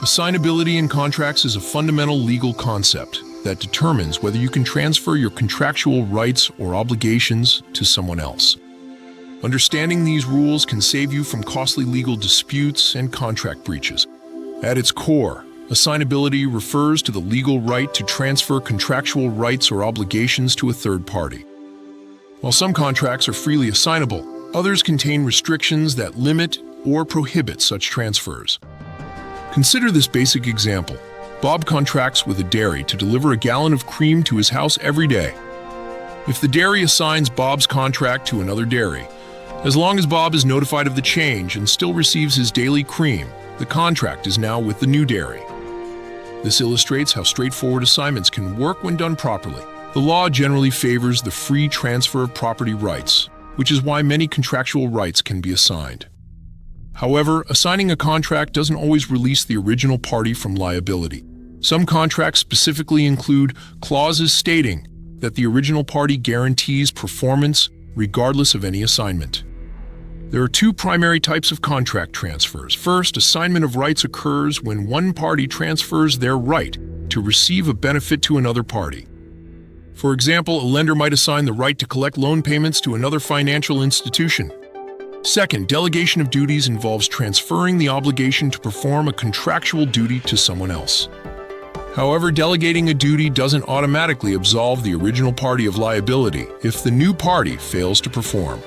Assignability in contracts is a fundamental legal concept that determines whether you can transfer your contractual rights or obligations to someone else. Understanding these rules can save you from costly legal disputes and contract breaches. At its core, assignability refers to the legal right to transfer contractual rights or obligations to a third party. While some contracts are freely assignable, others contain restrictions that limit or prohibit such transfers. Consider this basic example. Bob contracts with a dairy to deliver a gallon of cream to his house every day. If the dairy assigns Bob's contract to another dairy, as long as Bob is notified of the change and still receives his daily cream, the contract is now with the new dairy. This illustrates how straightforward assignments can work when done properly. The law generally favors the free transfer of property rights, which is why many contractual rights can be assigned. However, assigning a contract doesn't always release the original party from liability. Some contracts specifically include clauses stating that the original party guarantees performance regardless of any assignment. There are two primary types of contract transfers. First, assignment of rights occurs when one party transfers their right to receive a benefit to another party. For example, a lender might assign the right to collect loan payments to another financial institution. Second, delegation of duties involves transferring the obligation to perform a contractual duty to someone else. However, delegating a duty doesn't automatically absolve the original party of liability if the new party fails to perform.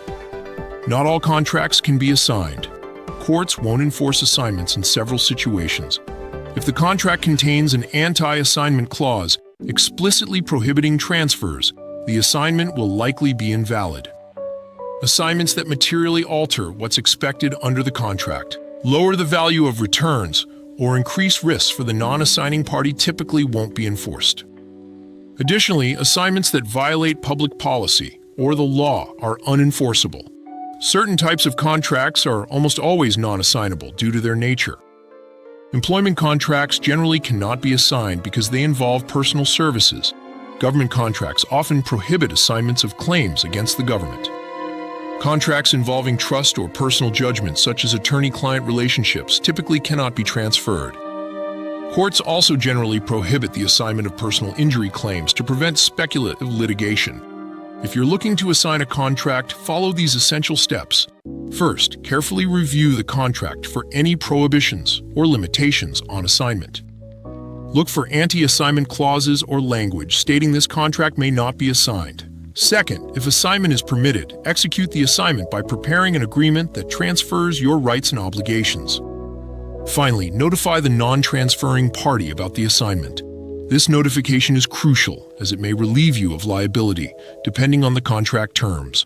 Not all contracts can be assigned. Courts won't enforce assignments in several situations. If the contract contains an anti-assignment clause explicitly prohibiting transfers, the assignment will likely be invalid. Assignments that materially alter what's expected under the contract, lower the value of returns, or increase risks for the non-assigning party typically won't be enforced. Additionally, assignments that violate public policy or the law are unenforceable. Certain types of contracts are almost always non-assignable due to their nature. Employment contracts generally cannot be assigned because they involve personal services. Government contracts often prohibit assignments of claims against the government. Contracts involving trust or personal judgment, such as attorney-client relationships, typically cannot be transferred. Courts also generally prohibit the assignment of personal injury claims to prevent speculative litigation. If you're looking to assign a contract, follow these essential steps. First, carefully review the contract for any prohibitions or limitations on assignment. Look for anti-assignment clauses or language stating this contract may not be assigned. Second, if assignment is permitted, execute the assignment by preparing an agreement that transfers your rights and obligations. Finally, notify the non-transferring party about the assignment. This notification is crucial as it may relieve you of liability, depending on the contract terms.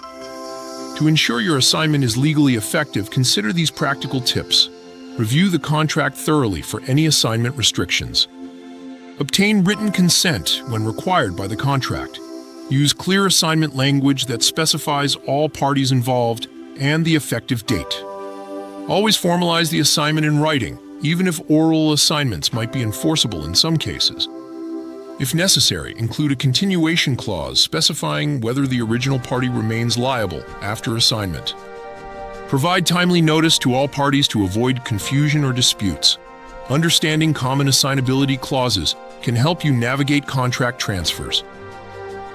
To ensure your assignment is legally effective, consider these practical tips. Review the contract thoroughly for any assignment restrictions. Obtain written consent when required by the contract. Use clear assignment language that specifies all parties involved and the effective date. Always formalize the assignment in writing, even if oral assignments might be enforceable in some cases. If necessary, include a continuation clause specifying whether the original party remains liable after assignment. Provide timely notice to all parties to avoid confusion or disputes. Understanding common assignability clauses can help you navigate contract transfers.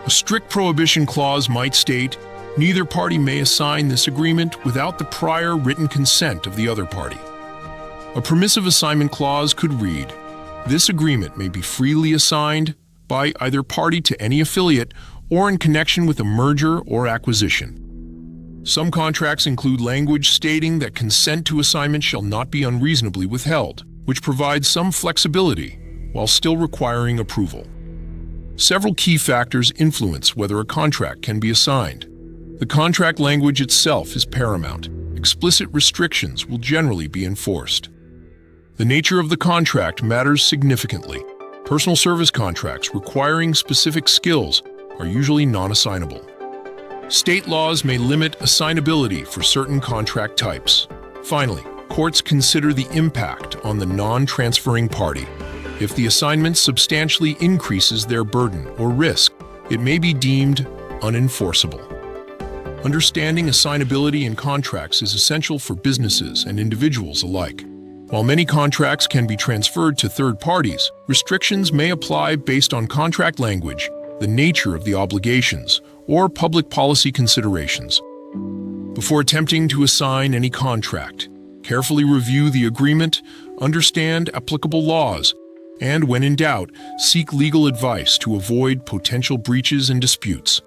A strict prohibition clause might state, neither party may assign this agreement without the prior written consent of the other party. A permissive assignment clause could read, this agreement may be freely assigned by either party to any affiliate or in connection with a merger or acquisition. Some contracts include language stating that consent to assignment shall not be unreasonably withheld, which provides some flexibility while still requiring approval. Several key factors influence whether a contract can be assigned. The contract language itself is paramount. Explicit restrictions will generally be enforced. The nature of the contract matters significantly. Personal service contracts requiring specific skills are usually non-assignable. State laws may limit assignability for certain contract types. Finally, courts consider the impact on the non-transferring party. If the assignment substantially increases their burden or risk, it may be deemed unenforceable. Understanding assignability in contracts is essential for businesses and individuals alike. While many contracts can be transferred to third parties, restrictions may apply based on contract language, the nature of the obligations, or public policy considerations. Before attempting to assign any contract, carefully review the agreement, understand applicable laws, and when in doubt, seek legal advice to avoid potential breaches and disputes.